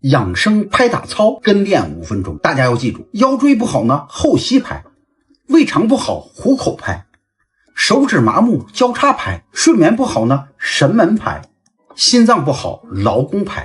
养生拍打操，跟练5分钟。大家要记住，腰椎不好呢，后膝拍；胃肠不好，虎口拍；手指麻木，交叉拍；睡眠不好呢，神门拍；心脏不好，劳宫拍；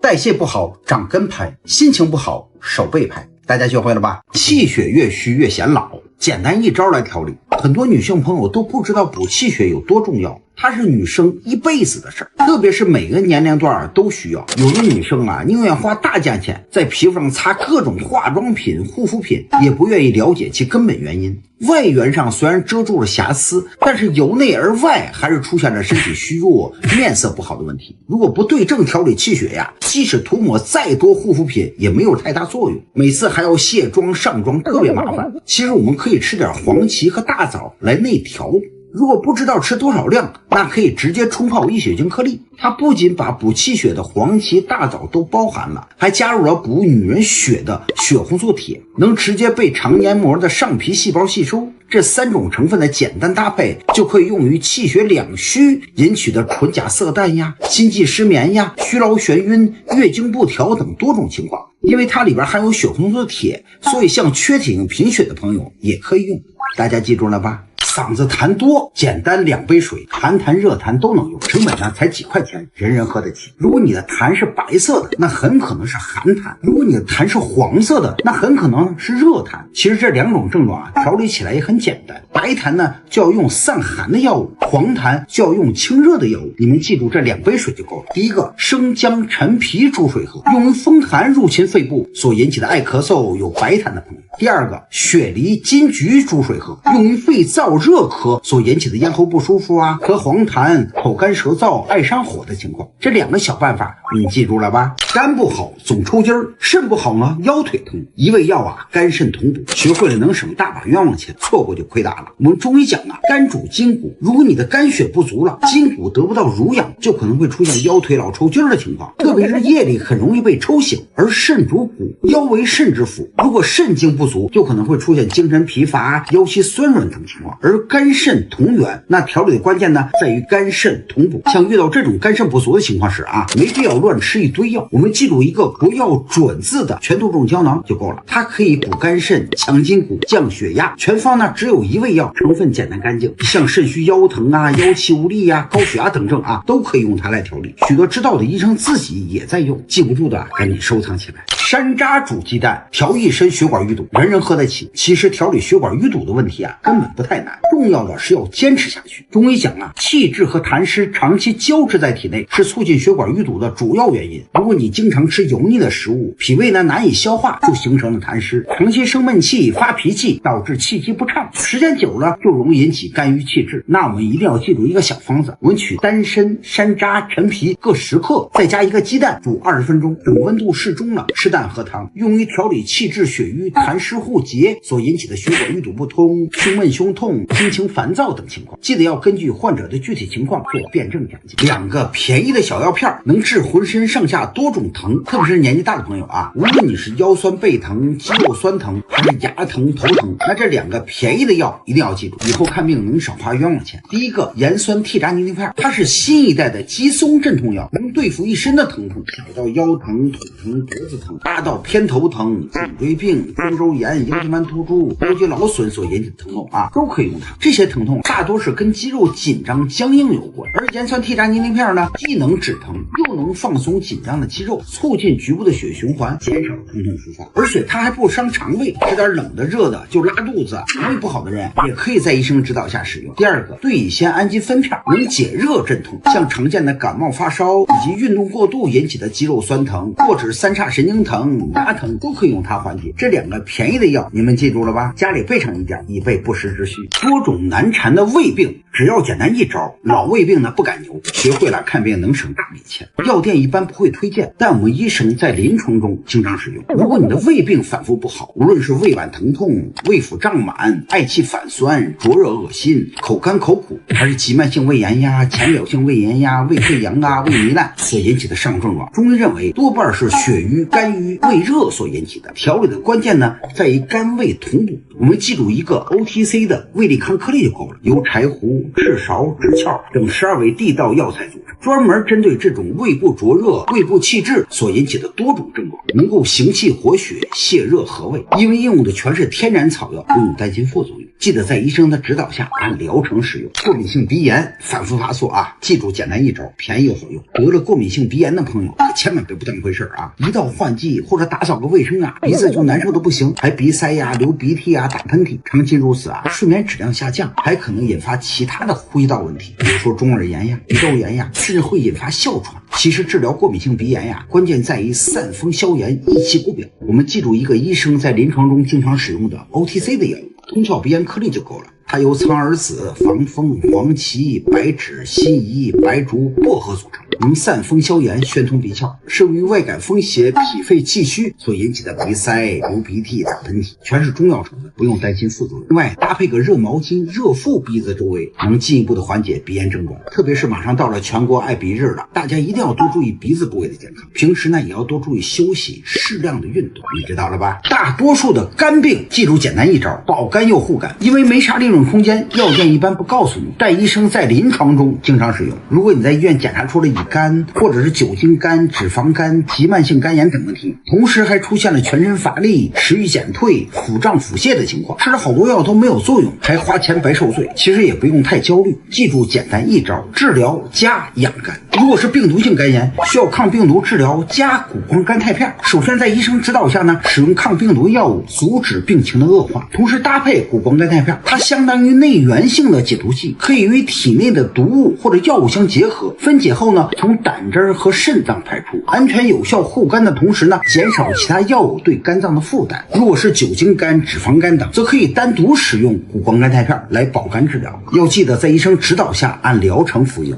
代谢不好，掌根拍；心情不好，手背拍。大家学会了吧？气血越虚越显老，简单一招来调理。很多女性朋友都不知道补气血有多重要，它是女生一辈子的事儿，特别是每个年龄段都需要。有的女生啊，宁愿花大价钱在皮肤上擦各种化妆品、护肤品，也不愿意了解其根本原因。外缘上虽然遮住了瑕疵，但是由内而外还是出现了身体虚弱、面色不好的问题。如果不对症调理气血呀，即使涂抹再多护肤品也没有太大作用，每次还要卸妆上妆，特别麻烦。其实我们可以吃点黄芪和大枣来内调。如果不知道吃多少量，那可以直接冲泡益血净颗粒。它不仅把补气血的黄芪、大枣都包含了，还加入了补女人血的血红素铁，能直接被肠黏膜的上皮细胞吸收。这3种成分的简单搭配，就可以用于气血两虚引起的唇甲色淡呀、心悸失眠呀、虚劳眩晕、月经不调等多种情况。因为它里边含有血红素铁，所以像缺铁性贫血的朋友也可以用。大家记住了吧？嗓子痰多，简单2杯水，寒痰热痰都能用，成本呢才几块钱，人人喝得起。如果你的痰是白色的，那很可能是寒痰；如果你的痰是黄色的，那很可能是热痰。其实这2种症状啊，调理起来也很简单。白痰呢就要用散寒的药物，黄痰就要用清热的药物。你们记住这2杯水就够了。第一个，生姜、陈皮煮水喝，用于风寒入侵肺部所引起的爱咳嗽、有白痰的朋友。第二个，雪梨、金桔煮水喝，用于肺燥热咳所引起的咽喉不舒服啊、咳黄痰、口干舌燥、爱上火的情况。这2个小办法你记住了吧？肝不好总抽筋儿，肾不好呢腰腿疼，一味药啊，肝肾同补，学会了能省大把冤枉钱，错过就亏大了。我们中医讲啊，肝主筋骨，如果你的肝血不足了，筋骨得不到濡养，就可能会出现腰腿老抽筋儿的情况，特别是夜里很容易被抽醒。而肾主骨，腰为肾之府，如果肾精不足，就可能会出现精神疲乏、腰膝酸软等情况。而肝肾同源，那调理的关键呢，在于肝肾同补。像遇到这种肝肾不足的情况时啊，没必要乱吃一堆药，我们记住一个不要准字的全头重胶囊就够了。它可以补肝肾、强筋骨、降血压，全方呢只有1味药，成分简单干净。像肾虚腰疼啊、腰气无力啊、高血压等症啊，都可以用它来调理。许多知道的医生自己也在用，记不住的赶紧收藏起来。山楂煮鸡蛋，调一身血管淤堵，人人喝得起。其实调理血管淤堵的问题啊，根本不太难，重要的是要坚持下去。中医讲啊，气滞和痰湿长期交织在体内，是促进血管淤堵的主要原因。如果你经常吃油腻的食物，脾胃呢难以消化，就形成了痰湿，长期生闷气、发脾气，导致气机不畅，时间久了就容易引起肝郁气滞。那我们一定要记住一个小方子，我们取丹参、山楂、陈皮各10克，再加1个鸡蛋，煮20分钟，等温度适中了，吃蛋喝汤，用于调理气滞血瘀、痰湿互结所引起的血管淤堵不通、胸闷胸痛、心情烦躁等情况。记得要根据患者的具体情况做辩证讲解。2个便宜的小药片能治浑身上下多种疼，特别是年纪大的朋友啊，无论你是腰酸背疼、肌肉酸疼，还是牙疼、头疼，那这2个便宜的药一定要记住，以后看病能少花冤枉钱。第一个，盐酸替渣宁宁片，它是新一代的肌松镇痛药，能对付一身的疼痛，小到腰疼、腿疼、脖子疼，大到偏头疼、颈椎病、中周炎、腰间盘突出、腰肌劳损所引起的疼痛啊，都可以用它。这些疼痛大多是跟肌肉紧张僵硬有关，而盐酸替渣宁宁片呢，既能止疼，又能放松紧张的肌肉，促进局部的血循环，减少疼痛复发。而且它还不伤肠胃，吃点冷的热的就拉肚子，肠胃不好的人也可以在医生指导下使用。第2个，对乙酰氨基酚片能解热镇痛，像常见的感冒发烧以及运动过度引起的肌肉酸疼，或者三叉神经疼、牙疼，都可以用它缓解。这2个便宜的药你们记住了吧？家里备上一点，以备不时之需。多种难缠的胃病，只要简单一招，老胃病呢不敢牛，学会了看病能省大笔钱。药店一般不会推荐，但我们医生在临床中经常使用。如果你的胃病反复不好，无论是胃脘疼痛、胃腹胀满、嗳气反酸、灼热恶心、口干口苦，还是急慢性胃炎呀、浅表性胃炎呀、胃溃疡啊、胃糜烂所引起的上症状，中医认为多半是血瘀、肝郁于胃热所引起的。调理的关键呢，在于肝胃同步。我们记住一个 OTC 的胃利康颗粒就够了，由柴胡、炙芍、枳壳等12味地道药材组成，专门针对这种胃部灼热、胃部气滞所引起的多种症状，能够行气活血、泻热和胃。因为应用的全是天然草药，不用担心副作用。记得在医生的指导下按疗程使用。过敏性鼻炎反复发作啊，记住简单一招，便宜又好用。得了过敏性鼻炎的朋友可千万别不当回事啊！一到换季或者打扫个卫生啊，鼻子就难受的不行，还鼻塞呀、流鼻涕啊、打喷嚏。长期如此啊，睡眠质量下降，还可能引发其他的呼吸道问题，比如说中耳炎呀、鼻窦炎呀，甚至会引发哮喘。其实治疗过敏性鼻炎呀，关键在于散风消炎、益气固表。我们记住一个医生在临床中经常使用的 OTC 的药物，通窍鼻炎颗粒就够了。它由苍耳子、防风、黄芪、白芷、辛夷、白术、薄荷组成，能散风消炎、宣通鼻窍，适用于外感风邪、脾肺气虚所引起的鼻塞、流鼻涕、打喷嚏，全是中药成分，不用担心副作用。另外，搭配个热毛巾热敷鼻子周围，能进一步的缓解鼻炎症状。特别是马上到了全国爱鼻日了，大家一定要多注意鼻子部位的健康，平时呢也要多注意休息，适量的运动，你知道了吧？大多数的肝病，记住简单一招，保肝又护肝，因为没啥利润空间，药店一般不告诉你，但医生在临床中经常使用。如果你在医院检查出了乙肝或者是酒精肝、脂肪肝、急慢性肝炎等问题，同时还出现了全身乏力、食欲减退、腹胀腹泻的情况，吃了好多药都没有作用，还花钱白受罪，其实也不用太焦虑，记住简单一招，治疗加养肝。如果是病毒性肝炎，需要抗病毒治疗加谷胱甘肽片。首先在医生指导下呢，使用抗病毒药物阻止病情的恶化，同时搭配谷胱甘肽片，它相当于内源性的解毒剂，可以与体内的毒物或者药物相结合，分解后呢，从胆汁和肾脏排出，安全有效护肝的同时呢，减少其他药物对肝脏的负担。如果是酒精肝、脂肪肝等，则可以单独使用谷胱甘肽片来保肝治疗。要记得在医生指导下按疗程服用。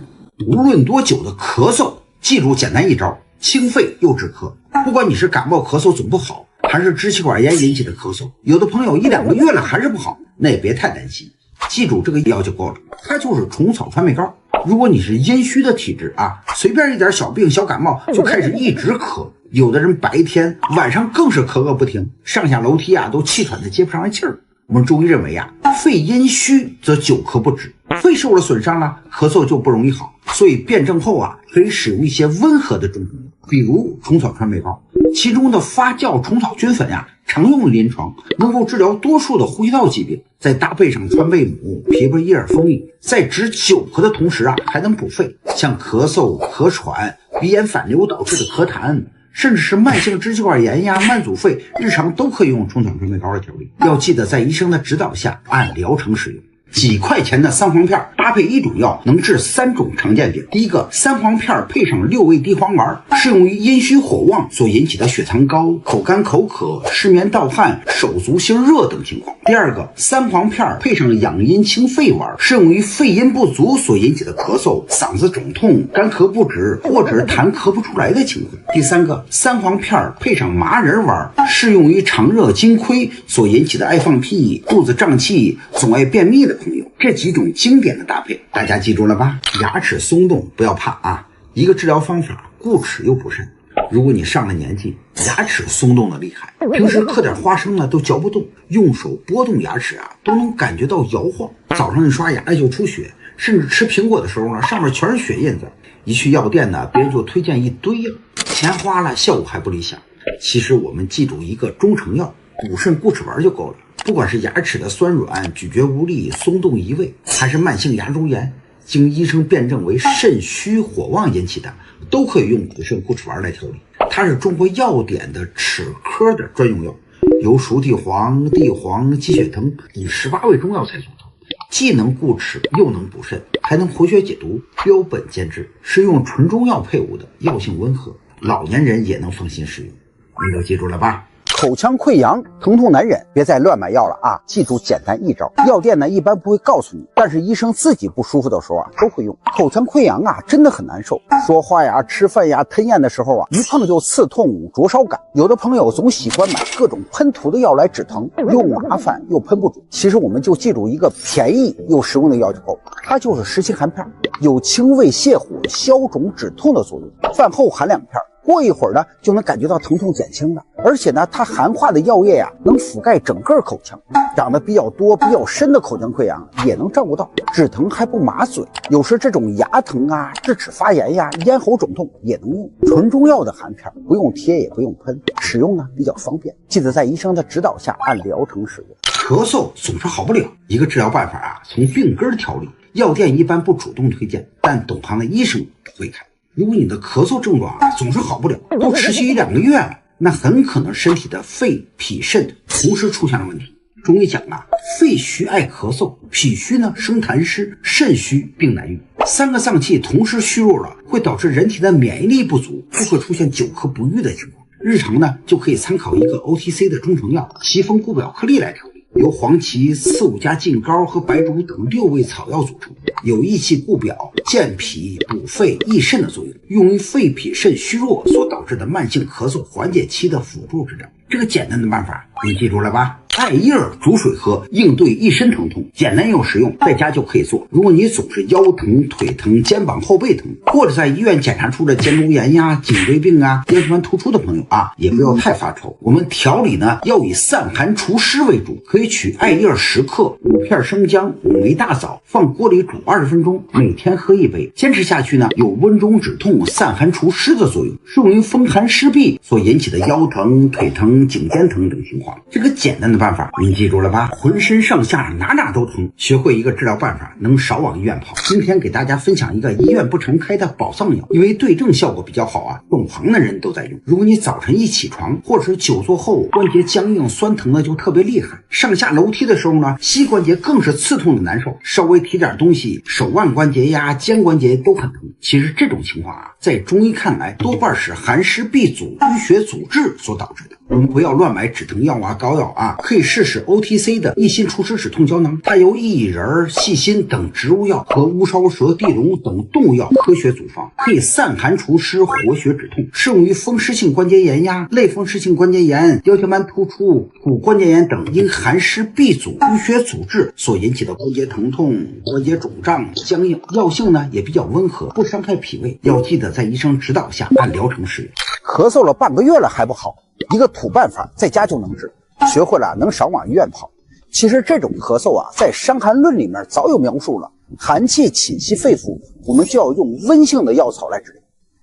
无论多久的咳嗽，记住简单一招，清肺又止咳。不管你是感冒咳嗽总不好，还是支气管炎引起的咳嗽，有的朋友1-2个月了还是不好，那也别太担心，记住这个药就够了，它就是虫草川贝膏。如果你是阴虚的体质啊，随便一点小病小感冒就开始一直咳，有的人白天晚上更是咳个不停，上下楼梯啊都气喘的接不上来气儿。我们中医认为啊，肺阴虚则久咳不止，肺受了损伤了，咳嗽就不容易好，所以辩证后啊，可以使用一些温和的中成药，比如虫草川贝膏，其中的发酵虫草菌粉呀，常用临床，能够治疗多数的呼吸道疾病。再搭配上川贝母、枇杷叶蜂蜜，在止久咳的同时啊，还能补肺，像咳嗽、咳喘、鼻炎反流导致的咳痰，甚至是慢性支气管炎呀、慢阻肺，日常都可以用虫草川贝膏来调理。要记得在医生的指导下按疗程使用。几块钱的三黄片搭配一种药，能治3种常见病。第一个，三黄片配上6味地黄丸，适用于阴虚火旺所引起的血糖高、口干口渴、失眠盗汗、手足心热等情况。第二个，三黄片配上养阴清肺丸，适用于肺阴不足所引起的咳嗽、嗓子肿痛、干咳不止或者是痰咳不出来的情况。第三个，三黄片配上麻仁丸，适用于肠热津亏所引起的爱放屁、肚子胀气、总爱便秘的朋友。这几种经典的搭配大家记住了吧？牙齿松动不要怕啊，一个治疗方法，固齿又补肾。如果你上了年纪，牙齿松动的厉害，平时嗑点花生呢都嚼不动，用手拨动牙齿啊都能感觉到摇晃，早上你刷牙就出血，甚至吃苹果的时候呢上面全是血印子。一去药店呢，别人就推荐一堆药，钱花了效果还不理想。其实我们记住一个中成药，补肾固齿丸就够了。不管是牙齿的酸软、咀嚼无力、松动移位，还是慢性牙周炎，经医生辩证为肾虚火旺引起的，都可以用补肾固齿丸来调理。它是中国药典的齿科的专用药，由熟地黄、地黄、鸡血藤以18味中药材组成，既能固齿又能补肾，还能活血解毒，标本兼治，是用纯中药配伍的，药性温和，老年人也能放心使用。你都记住了吧？口腔溃疡疼痛难忍，别再乱买药了啊！记住简单一招，药店呢一般不会告诉你，但是医生自己不舒服的时候啊都会用。口腔溃疡啊真的很难受，说话呀、吃饭呀、吞咽的时候啊，一碰就刺痛、灼烧感。有的朋友总喜欢买各种喷涂的药来止疼，又麻烦又喷不准。其实我们就记住一个便宜又实用的药就够，它就是10七含片，有清胃泻火、消肿止痛的作用。饭后含2片。过一会儿呢，就能感觉到疼痛减轻了。而且呢，它含化的药液呀，能覆盖整个口腔，长得比较多、比较深的口腔溃疡也能照顾到，止疼还不麻嘴。有时这种牙疼啊、智齿发炎呀、咽喉肿痛也能用。纯中药的含片，不用贴也不用喷，使用呢比较方便。记得在医生的指导下按疗程使用。咳嗽总是好不了，一个治疗办法啊，从病根调理。药店一般不主动推荐，但懂行的医生会开。如果你的咳嗽症状啊总是好不了，都持续1-2个月了，那很可能身体的肺、脾、肾同时出现了问题。中医讲啊，肺虚爱咳嗽，脾虚呢生痰湿，肾虚病难愈。3个脏器同时虚弱了，会导致人体的免疫力不足，就会出现久咳不愈的情况。日常呢就可以参考一个 OTC 的中成药奇峰固表颗粒来调理，由黄芪、刺五加劲膏和白术等6味草药组成，有益气固表、健脾、补肺、益肾的作用，用于肺脾肾虚弱所导致的慢性咳嗽缓解期的辅助治疗。这个简单的办法你记住了吧？艾叶煮水喝，应对一身疼痛，简单又实用，在家就可以做。如果你总是腰疼、腿疼、肩膀后背疼，或者在医院检查出了肩周炎呀、颈椎病啊、腰间盘突出的朋友啊，也不要太发愁。我们调理呢要以散寒除湿为主，可以取艾叶10克、5片生姜、5枚大枣，放锅里煮20分钟，每天喝1杯。坚持下去呢，有温中止痛、散寒除湿的作用，适用于风寒湿痹所引起的腰疼、腿疼、颈肩疼等情况。这个简单的办法你记住了吧？浑身上下哪都疼，学会一个治疗办法，能少往医院跑。今天给大家分享一个医院不常开的宝藏药，因为对症效果比较好啊，懂行的人都在用。如果你早晨一起床，或者是久坐后关节僵硬酸疼的就特别厉害，上下楼梯的时候呢，膝关节更是刺痛的难受，稍微提点东西，手腕关节呀、肩关节都很疼。其实这种情况啊，在中医看来多半是寒湿闭阻、淤血阻滞所导致的。我们不要乱买止疼药啊、膏药啊，可以试试 OTC 的益心除湿止痛胶囊，它由薏仁、细辛等植物药和乌梢蛇、地龙等动物药科学组方，可以散寒除湿、活血止痛，适用于风湿性关节炎呀、类风湿性关节炎、腰间盘突出、骨关节炎等因寒湿闭阻、淤血阻滞所引起的关节疼痛、关节肿胀、僵硬。药性呢也比较温和，不伤害脾胃，要记得在医生指导下按疗程使用。咳嗽了半个月了还不好，一个土办法在家就能治，学会了能少往医院跑。其实这种咳嗽啊，在《伤寒论》里面早有描述了，寒气侵袭肺腑，我们就要用温性的药草来治疗。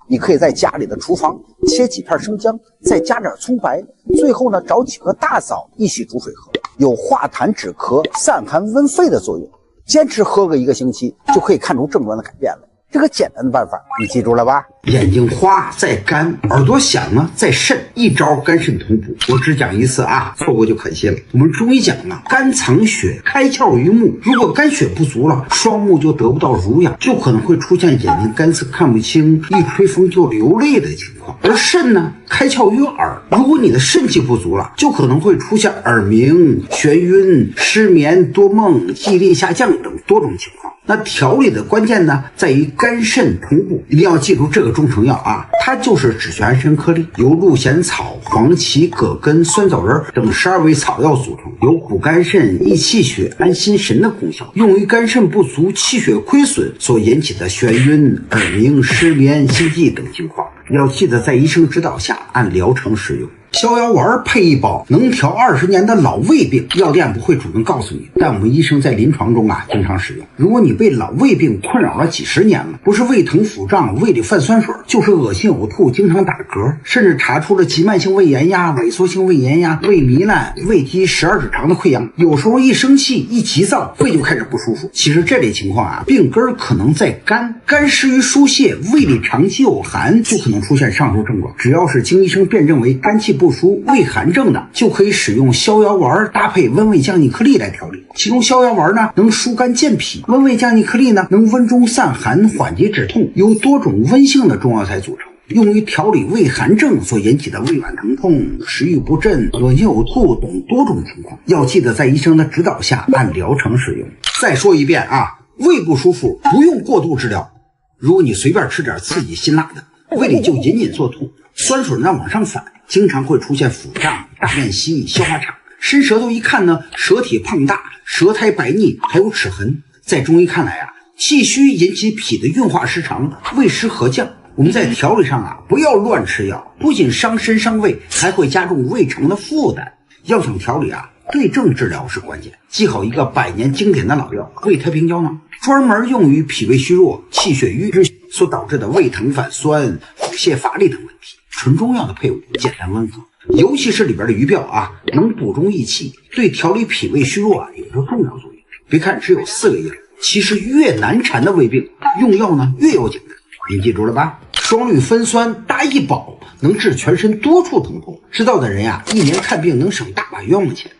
你可以在家里的厨房切几片生姜，再加点葱白，最后呢找几颗大枣一起煮水喝，有化痰止咳、散寒温肺的作用。坚持喝个1个星期，就可以看出症状的改变了。这个简单的办法你记住了吧？眼睛花在肝，耳朵响呢在肾，一招肝肾同补。我只讲1次啊，错过就可惜了。我们中医讲啊，肝藏血，开窍于目。如果肝血不足了，双目就得不到濡养，就可能会出现眼睛干涩看不清，一吹风就流泪的情况。而肾呢，开窍于耳，如果你的肾气不足了，就可能会出现耳鸣、眩晕、失眠、多梦、记忆力下降等多种情况。那调理的关键呢，在于肝肾同补，一定要记住这个中成药啊，它就是止血安神颗粒，由鹿衔草、黄芪、葛根、酸枣仁等12味草药组成，有补肝肾、益气血、安心神的功效，用于肝肾不足、气血亏损所引起的眩晕、耳鸣、失眠、心悸等情况。要记得在医生指导下按疗程使用。逍遥丸配1包，能调20年的老胃病，药店不会主动告诉你，但我们医生在临床中啊经常使用。如果你被老胃病困扰了几十年了，不是胃疼腹胀、胃里泛酸水，就是恶心呕吐、经常打嗝，甚至查出了急慢性胃炎呀、萎缩性胃炎呀、胃糜烂、胃积12指肠的溃疡，有时候一生气一急躁，胃就开始不舒服。其实这类情况啊，病根可能在肝，肝湿于疏泄，胃里长期有寒，就可能出现上述症状。只要是经医生辨证为肝气不舒、胃寒症的，就可以使用逍遥丸搭配温胃降逆颗粒来调理。其中逍遥丸呢能疏肝健脾，温胃降逆颗粒呢能温中散寒、缓急止痛，由多种温性的中药材组成，用于调理胃寒症所引起的胃脘疼痛、食欲不振、恶心呕吐等多种情况。要记得在医生的指导下按疗程使用。再说一遍啊，胃不舒服不用过度治疗，如果你随便吃点刺激辛辣的，胃里就隐隐作痛，酸水呢往上反，经常会出现腹胀、大便稀、消化差。伸舌头一看呢，舌体胖大，舌苔白腻，还有齿痕。在中医看来啊，气虚引起脾的运化失常，胃湿合降，我们在调理上啊，不要乱吃药，不仅伤身伤胃，还会加重胃肠的负担。要想调理啊，对症治疗是关键。记好一个100年经典的老药胃太平胶囊，专门用于脾胃虚弱、气血瘀所导致的胃疼、反酸、腹泻、乏力等问题。纯中药的配伍简单温和，尤其是里边的鱼鳔啊，能补中益气，对调理脾胃虚弱啊有着重要作用。别看只有4味药，其实越难缠的胃病，用药呢越要简单。您记住了吧？双氯芬酸搭一宝，能治全身多处疼痛。知道的人呀，1年看病能省大把冤枉钱。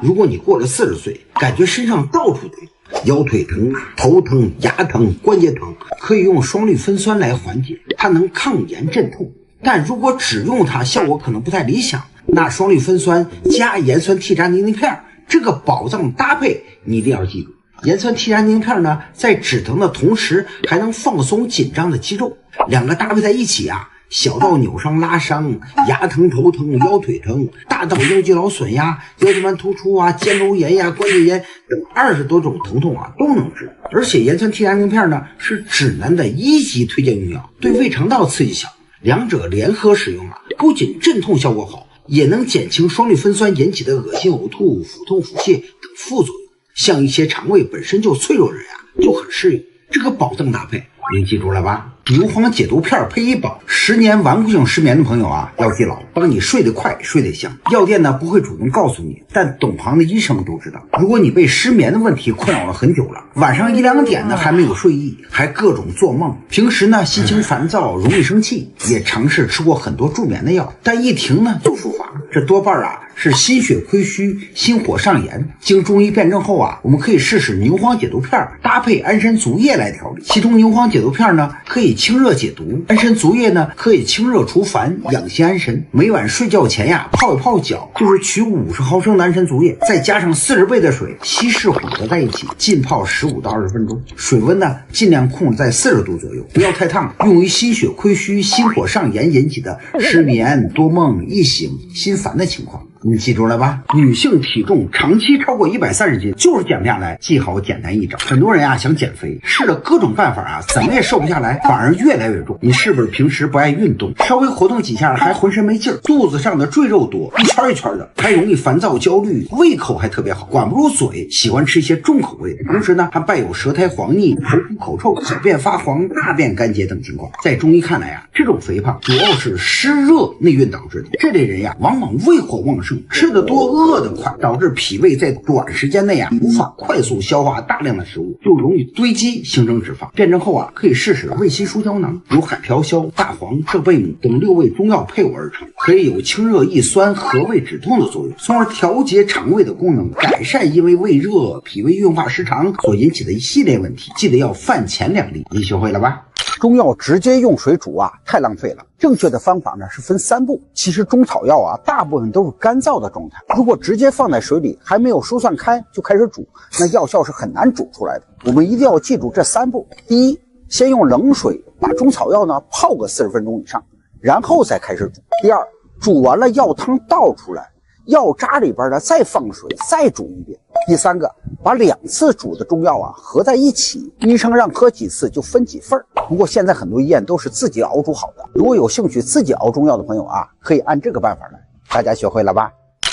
如果你过了40岁，感觉身上到处疼，腰腿疼、头疼、牙疼、关节疼，可以用双氯芬酸来缓解，它能抗炎镇痛。但如果只用它，效果可能不太理想。那双氯芬酸加盐酸替渣宁宁片，这个宝藏搭配你一定要记住。盐酸替渣宁宁片呢，在止疼的同时还能放松紧张的肌肉，两个搭配在一起啊，小到扭伤拉伤、牙疼头疼、腰腿疼，大到腰肌劳损呀、腰间盘突出啊、肩周炎呀、关节炎等20多种疼痛啊都能治。而且盐酸替渣宁片呢是指南的1级推荐用药，对胃肠道刺激小，两者联合使用啊，不仅镇痛效果好，也能减轻双氯芬酸引起的恶心、呕吐、腹痛、腹泻等副作用。像一些肠胃本身就脆弱的人啊，就很适用。这个保证搭配您记住了吧？牛黄解毒片配一宝，10年顽固性失眠的朋友啊，要记牢，帮你睡得快，睡得香。药店呢不会主动告诉你，但懂行的医生都知道。如果你被失眠的问题困扰了很久了，晚上1、2点呢还没有睡意，还各种做梦，平时呢心情烦躁，容易生气，也尝试吃过很多助眠的药，但一停呢就复发，这多半啊是心血亏虚、心火上炎。经中医辩证后啊，我们可以试试牛黄解毒片搭配安神足液来调理。其中牛黄解毒片呢可以清热解毒，安神足液呢可以清热除烦、养心安神。每晚睡觉前呀泡一泡脚，就是取50毫升的安神足液，再加上40倍的水，稀释混合在一起，浸泡15到20分钟。水温呢尽量控制在40度左右，不要太烫，用于心血亏虚、心火上炎引起的失眠、多梦、易醒、心烦的情况。你记住了吧？女性体重长期超过130斤就是减不下来，记好简单一招。很多人啊想减肥，试了各种办法啊，怎么也瘦不下来，反而越来越重。你是不是平时不爱运动，稍微活动几下还浑身没劲儿，肚子上的赘肉多，一圈一圈的，还容易烦躁焦虑，胃口还特别好，管不住嘴，喜欢吃一些重口味的，同时呢还伴有舌苔黄腻、口苦口臭、小便发黄、大便干结等情况。在中医看来啊，这种肥胖主要是湿热内蕴导致的。这类人呀往往胃火旺盛，吃得多饿得快，导致脾胃在短时间内啊无法快速消化大量的食物，就容易堆积形成脂肪。辩证后啊可以试试胃吸舒胶囊，由海飘消、大黄、浙贝母等6味中药配伍而成，可以有清热益酸、和胃止痛的作用，从而调节肠胃的功能，改善因为胃热、脾胃运化失常所引起的一系列问题。记得要饭前2粒，你学会了吧？中药直接用水煮啊，太浪费了。正确的方法呢是分3步。其实中草药啊，大部分都是干燥的状态，如果直接放在水里还没有疏散开就开始煮，那药效是很难煮出来的。我们一定要记住这3步。第一，先用冷水把中草药呢泡个40分钟以上，然后再开始煮。第二，煮完了药汤倒出来，药渣里边呢再放水，再煮一遍。第三个，把2次煮的中药啊合在一起，医生让喝几次就分几份。不过现在很多医院都是自己熬煮好的，如果有兴趣自己熬中药的朋友啊，可以按这个办法来。大家学会了吧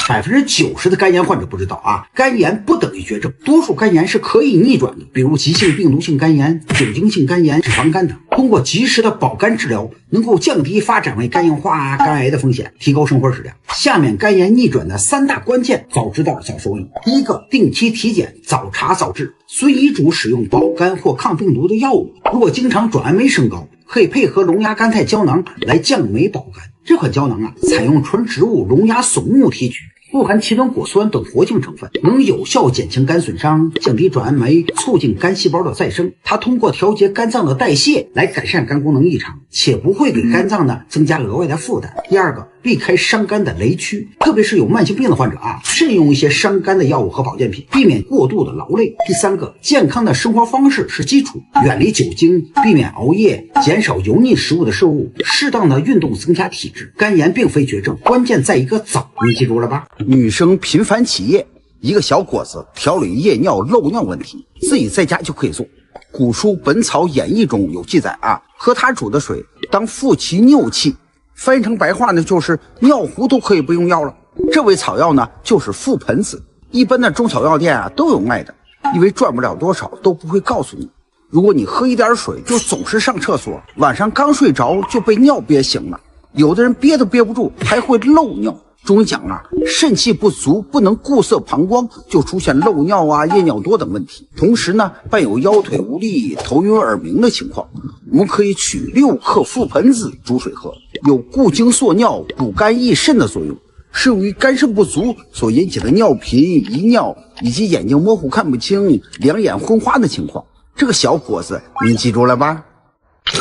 ？90%的肝炎患者不知道啊，肝炎不等于绝症，多数肝炎是可以逆转的，比如急性病毒性肝炎、酒精性肝炎、脂肪肝等。通过及时的保肝治疗，能够降低发展为肝硬化、肝癌的风险，提高生活质量。下面肝炎逆转的3大关键，早知道早收益。第一个，定期体检，早查早治，随医嘱使用保肝或抗病毒的药物。如果经常转氨酶升高，可以配合龙牙甘肽胶囊来降酶保肝。这款胶囊啊，采用纯植物龙牙怂木提取，富含奇端果酸等活性成分，能有效减轻肝损伤，降低转氨酶，促进肝细胞的再生。它通过调节肝脏的代谢来改善肝功能异常，且不会给肝脏呢增加额外的负担。第二个，避开伤肝的雷区，特别是有慢性病的患者啊，慎用一些伤肝的药物和保健品，避免过度的劳累。第三个，健康的生活方式是基础，远离酒精，避免熬夜，减少油腻食物的摄入，适当的运动增加体质。肝炎并非绝症，关键在一个早，你记住了吧？女生频繁起夜，一个小果子调理夜尿漏尿问题，自己在家就可以做。古书《本草演义》中有记载啊，喝它煮的水当腹脐拗气，翻译成白话呢，就是尿壶都可以不用药了。这味草药呢，就是覆盆子，一般的中草药店啊都有卖的，因为赚不了多少，都不会告诉你。如果你喝一点水就总是上厕所，晚上刚睡着就被尿憋醒了，有的人憋都憋不住，还会漏尿。中医讲啊，肾气不足，不能固摄膀胱，就出现漏尿啊、夜尿多等问题。同时呢，伴有腰腿无力、头晕耳鸣的情况。我们可以取6克覆盆子煮水喝，有固精缩尿、补肝益肾的作用，适用于肝肾不足所引起的尿频、遗尿以及眼睛模糊看不清、两眼昏花的情况。这个小果子您记住了吧？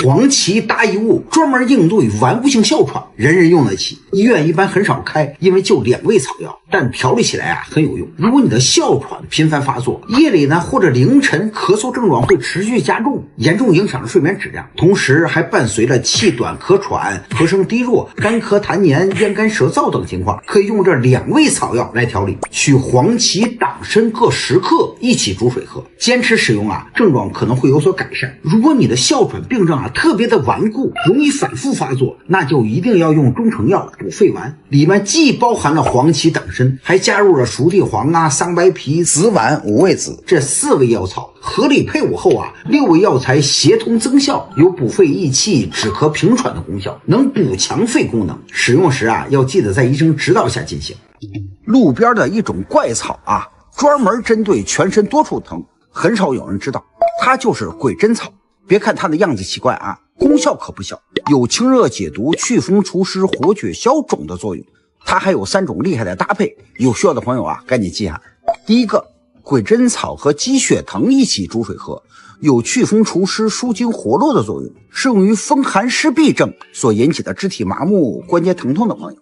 黄芪搭一物，专门应对顽固性哮喘，人人用得起。医院一般很少开，因为就2味草药，但调理起来啊很有用。如果你的哮喘频繁发作，夜里呢或者凌晨咳嗽症状会持续加重，严重影响睡眠质量，同时还伴随着气短咳喘、咳声低弱、干咳痰黏、咽干舌燥等情况，可以用这2味草药来调理。取黄芪、党参各10克一起煮水喝，坚持使用啊，症状可能会有所改善。如果你的哮喘病症特别的顽固，容易反复发作，那就一定要用中成药补肺丸，里面既包含了黄芪、党参，还加入了熟地黄啊、桑白皮、紫菀、五味子这4味药草，合理配伍后啊，6味药材协同增效，有补肺益气、止咳平喘的功效，能补强肺功能。使用时啊，要记得在医生指导下进行。路边的一种怪草啊，专门针对全身多处疼，很少有人知道，它就是鬼针草。别看它的样子奇怪啊，功效可不小，有清热解毒、祛风除湿、活血消肿的作用。它还有3种厉害的搭配，有需要的朋友啊，赶紧记下。第一个，鬼针草和鸡血藤一起煮水喝，有祛风除湿、舒筋活络的作用，适用于风寒湿痹症所引起的肢体麻木、关节疼痛的朋友。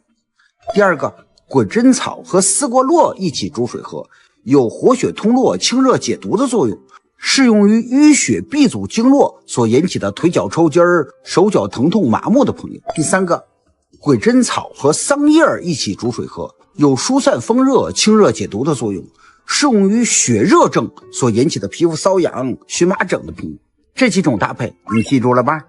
第二个，鬼针草和丝瓜络一起煮水喝，有活血通络、清热解毒的作用，适用于淤血闭阻经络所引起的腿脚抽筋、手脚疼痛麻木的朋友。第三个，鬼针草和桑叶一起煮水喝，有疏散风热、清热解毒的作用，适用于血热症所引起的皮肤瘙痒、荨麻疹的朋友。这几种搭配你记住了吧？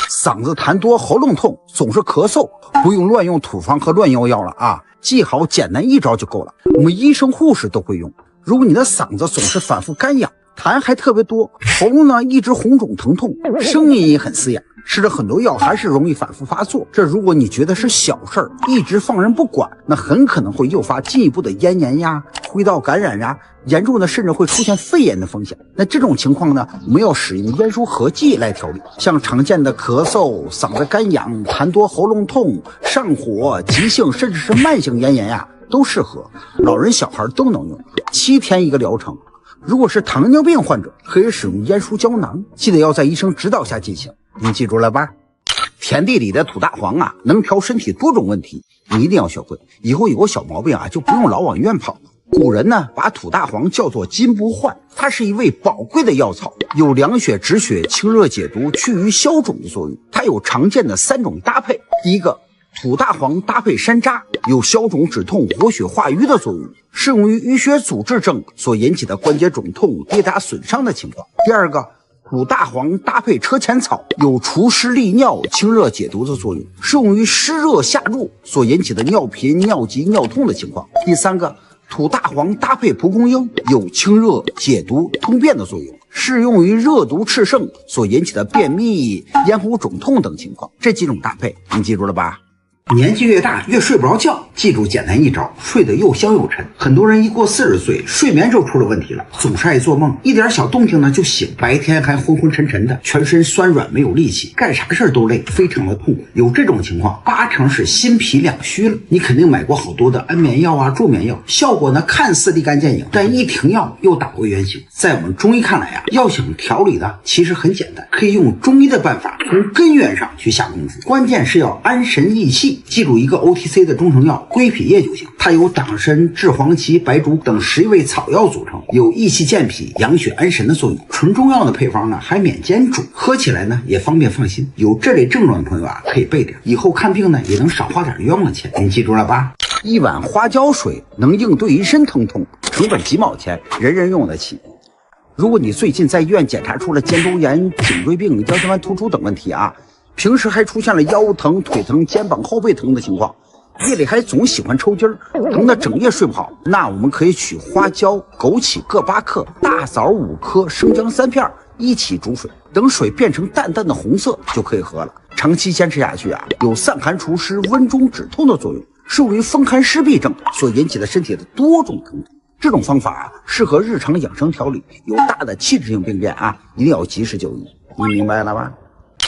嗓子痰多、喉咙痛，总是咳嗽，不用乱用土方和乱用药了啊，记好简单一招就够了，我们医生护士都会用。如果你的嗓子总是反复干痒，痰还特别多，喉咙呢一直红肿疼痛，声音也很嘶哑，吃了很多药还是容易反复发作。这如果你觉得是小事儿，一直放任不管，那很可能会诱发进一步的咽炎呀、呼吸道感染呀，严重的甚至会出现肺炎的风险。那这种情况呢，我们要使用烟舒合剂来调理，像常见的咳嗽、嗓子干痒、痰多、喉咙痛、上火、急性甚至是慢性咽炎呀，都适合，老人小孩都能用，7天一个疗程。如果是糖尿病患者，可以使用烟舒胶囊，记得要在医生指导下进行。你记住了吧？田地里的土大黄啊，能调身体多种问题，你一定要学会。以后有个小毛病啊，就不用老往医院跑。古人呢，把土大黄叫做金不换，它是一味宝贵的药草，有凉血止血、清热解毒、去瘀消肿的作用。它有常见的3种搭配。第一个，土大黄搭配山楂，有消肿止痛、活血化瘀的作用，适用于淤血阻滞症所引起的关节肿痛、跌打损伤的情况。第二个，土大黄搭配车前草，有除湿利尿、清热解毒的作用，适用于湿热下注所引起的尿频、尿急、尿痛的情况。第三个，土大黄搭配蒲公英，有清热解毒、通便的作用，适用于热毒炽盛所引起的便秘、咽喉肿痛等情况。这几种搭配你记住了吧？年纪越大越睡不着觉，记住简单一招，睡得又香又沉。很多人一过40岁，睡眠就出了问题了，总是爱做梦，一点小动静呢就醒，白天还昏昏沉沉的，全身酸软没有力气，干啥事都累，非常的痛苦。有这种情况，8成是心脾两虚了。你肯定买过好多的安眠药啊、助眠药，效果呢看似立竿见影，但一停药又打回原形。在我们中医看来啊，要想调理的其实很简单，可以用中医的办法从根源上去下功夫，关键是要安神益气。记住一个 OTC 的中成药归脾液就行，它由党参、炙黄芪、白术等11味草药组成，有益气健脾、养血安神的作用。纯中药的配方呢还免煎煮，喝起来呢也方便放心。有这类症状的朋友啊，可以备点，以后看病呢也能少花点冤枉钱。你记住了吧？一碗花椒水能应对一身疼痛，成本几毛钱，人人用得起。如果你最近在医院检查出了肩周炎、颈椎病、腰间盘突出等问题啊，平时还出现了腰疼、腿疼、肩膀后背疼的情况，夜里还总喜欢抽筋儿，疼得整夜睡不好，那我们可以取花椒、枸杞各8克，大枣5颗，生姜3片，一起煮水，等水变成淡淡的红色就可以喝了。长期坚持下去啊，有散寒除湿、温中止痛的作用，是由于风寒湿痹症所引起的身体的多种疼痛。这种方法适合日常养生调理，有大的器质性病变啊，一定要及时就医。你明白了吧？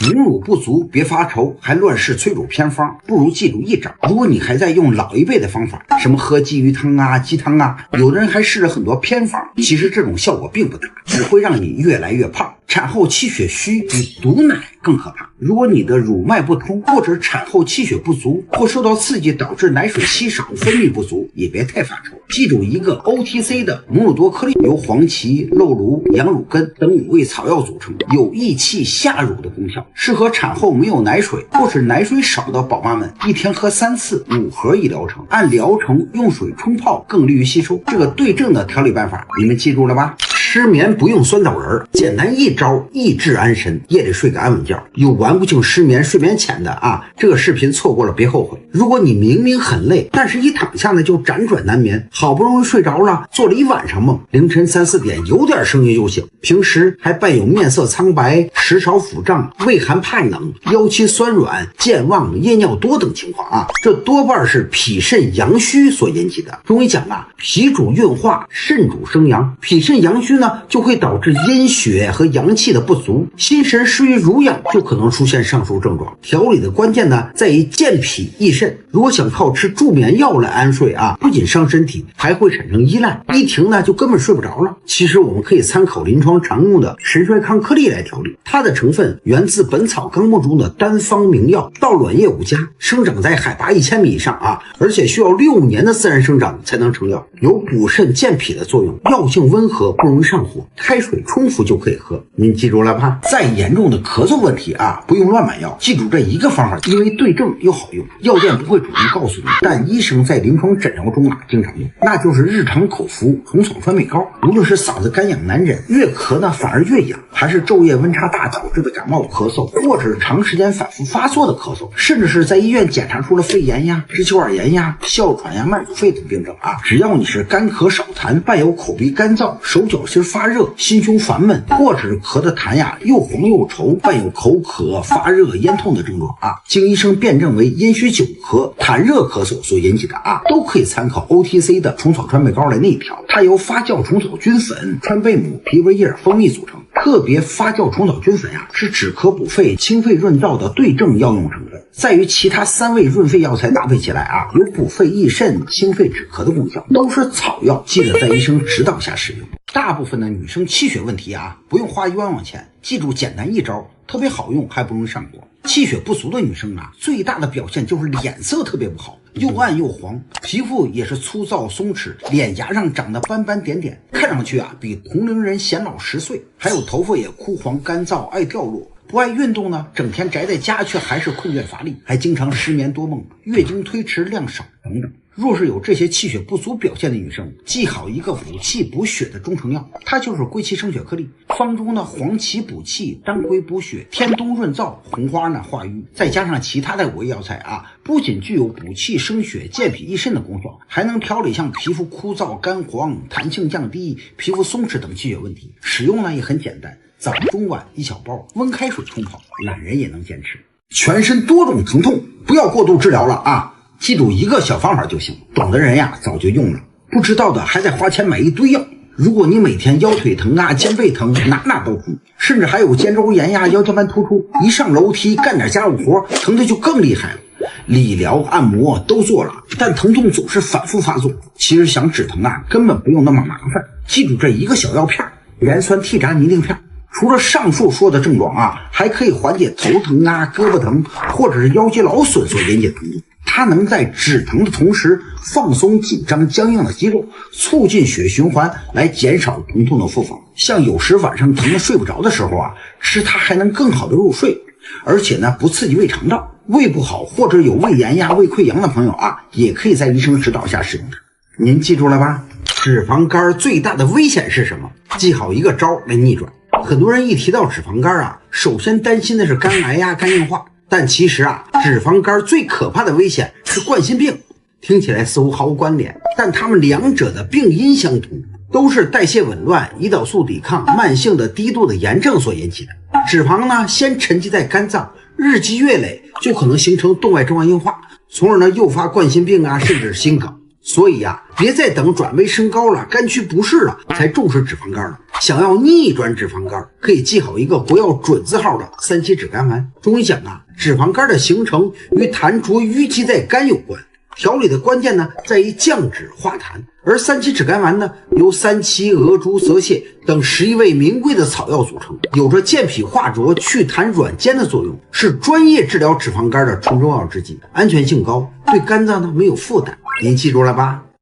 母乳不足别发愁，还乱试催乳偏方，不如记住一招。如果你还在用老一辈的方法，什么喝鲫鱼汤啊、鸡汤啊，有的人还试了很多偏方，其实这种效果并不大，只会让你越来越胖。产后气血虚比毒奶更可怕。如果你的乳脉不通，或者产后气血不足，或受到刺激导致奶水稀少、分泌不足，也别太发愁。记住一个 OTC 的母乳多颗粒，由黄芪、肉芦、羊乳根等5味草药组成，有益气下乳的功效，适合产后没有奶水或是奶水少的宝妈们，一天喝3次，5盒一疗程，按疗程用水冲泡更利于吸收。这个对症的调理办法你们记住了吧？失眠不用酸枣仁，简单一招，益智安神，夜里睡个安稳觉。有顽固性失眠、睡眠浅的啊，这个视频错过了别后悔。如果你明明很累，但是一躺下呢就辗转难眠，好不容易睡着了，做了一晚上梦，凌晨3、4点有点声音就醒，平时还伴有面色苍白、食少腹胀、畏寒怕冷、腰膝酸软、健忘、夜尿多等情况啊，这多半是脾肾阳虚所引起的。中医讲啊，脾主运化，肾主生阳，脾肾阳虚呢，就会导致阴血和阳气的不足，心神失于濡养，就可能出现上述症状。调理的关键呢，在于健脾益肾。如果想靠吃助眠药来安睡啊，不仅伤身体，还会产生依赖，一停呢就根本睡不着了。其实我们可以参考临床常用的神衰康颗粒来调理，它的成分源自《本草纲目》中的单方名药稻卵叶5加，生长在海拔1000米以上啊，而且需要6年的自然生长才能成药，有补肾健脾的作用，药性温和，不容易上火，开水冲服就可以喝。您记住了吧？再严重的咳嗽问题啊，不用乱买药，记住这一个方法，因为对症又好用，药店不会主动告诉你，但医生在临床诊疗中啊经常用，那就是日常口服虫草川贝膏。无论是嗓子干痒难忍，越咳呢反而越痒，还是昼夜温差大导致的感冒咳嗽，或者是长时间反复发作的咳嗽，甚至是在医院检查出了肺炎呀、支气管炎呀、哮喘呀、慢阻肺等病症啊，只要你是干咳少痰，伴有口鼻干燥、手脚心发热、心胸烦闷，或者是咳的痰呀又黄又稠，伴有口渴、发热、咽痛的症状啊，经医生辩证为阴虚久咳、痰热咳嗽所引起的啊，都可以参考 OTC 的虫草川贝膏来内调。它由发酵虫草菌粉、川贝母、皮维叶、蜂蜜组成。特别发酵虫草菌粉呀，是止咳补肺、清肺润燥的对症药用成分，在于其他3味润肺药材搭配起来啊，有补肺益肾、清肺止咳的功效，都是草药，记得在医生指导下使用。大部分的女生气血问题啊，不用花冤枉钱，记住简单一招，特别好用，还不容易上火。气血不足的女生啊，最大的表现就是脸色特别不好，又暗又黄，皮肤也是粗糙松弛，脸颊上长得斑斑点点，看上去啊比同龄人显老10岁，还有头发也枯黄干燥，爱掉落。不爱运动呢，整天宅在家却还是困倦乏力，还经常失眠多梦，月经推迟量少等等。若是有这些气血不足表现的女生，记好一个补气补血的中成药，它就是归气生血颗粒。方中呢，黄芪补气，当归补血，天冬润燥，红花呢化瘀，再加上其他的5味药材啊，不仅具有补气生血、健脾益肾的功效，还能调理像皮肤枯燥、干黄、弹性降低、皮肤松弛等气血问题。使用呢也很简单，早中晚1小包，温开水冲泡，懒人也能坚持。全身多种疼痛，不要过度治疗了啊！记住一个小方法就行，懂的人呀早就用了，不知道的还得花钱买一堆药。如果你每天腰腿疼啊、肩背疼，哪都疼，甚至还有肩周炎呀、腰间盘突出，一上楼梯干点家务活，疼的就更厉害了。理疗、按摩都做了，但疼痛总是反复发作。其实想止疼啊，根本不用那么麻烦。记住这一个小药片，盐酸替札泥锭片。除了上述说的症状啊，还可以缓解头疼啊、胳膊疼或者是腰肌劳损所引起的疼痛。它能在止疼的同时放松紧张僵硬的肌肉，促进血液循环，来减少疼痛的复发。像有时晚上疼得睡不着的时候啊，吃它还能更好的入睡，而且呢不刺激胃肠道。胃不好或者有胃炎呀、胃溃疡的朋友啊，也可以在医生指导下使用它。您记住了吧？脂肪肝最大的危险是什么？记好一个招来逆转。很多人一提到脂肪肝啊，首先担心的是肝癌呀、肝硬化，但其实啊，脂肪肝最可怕的危险是冠心病。听起来似乎毫无关联，但它们两者的病因相同，都是代谢紊乱、胰岛素抵抗、慢性的低度的炎症所引起的。脂肪呢，先沉积在肝脏，日积月累就可能形成动脉粥样硬化，从而呢诱发冠心病啊，甚至是心梗。所以啊，别再等转位升高了、肝区不适了才重视脂肪肝了。想要逆转脂肪肝，可以记好一个国药准字号的3七脂苷丸。中医讲啊，脂肪肝的形成与痰浊淤积在肝有关。调理的关键呢，在于降脂化痰，而3七脂苷丸呢，由三七、鹅珠、泽泻等11味名贵的草药组成，有着健脾化浊、祛痰软坚的作用，是专业治疗脂肪肝的纯中药之剂，安全性高，对肝脏呢没有负担。您记住了吧？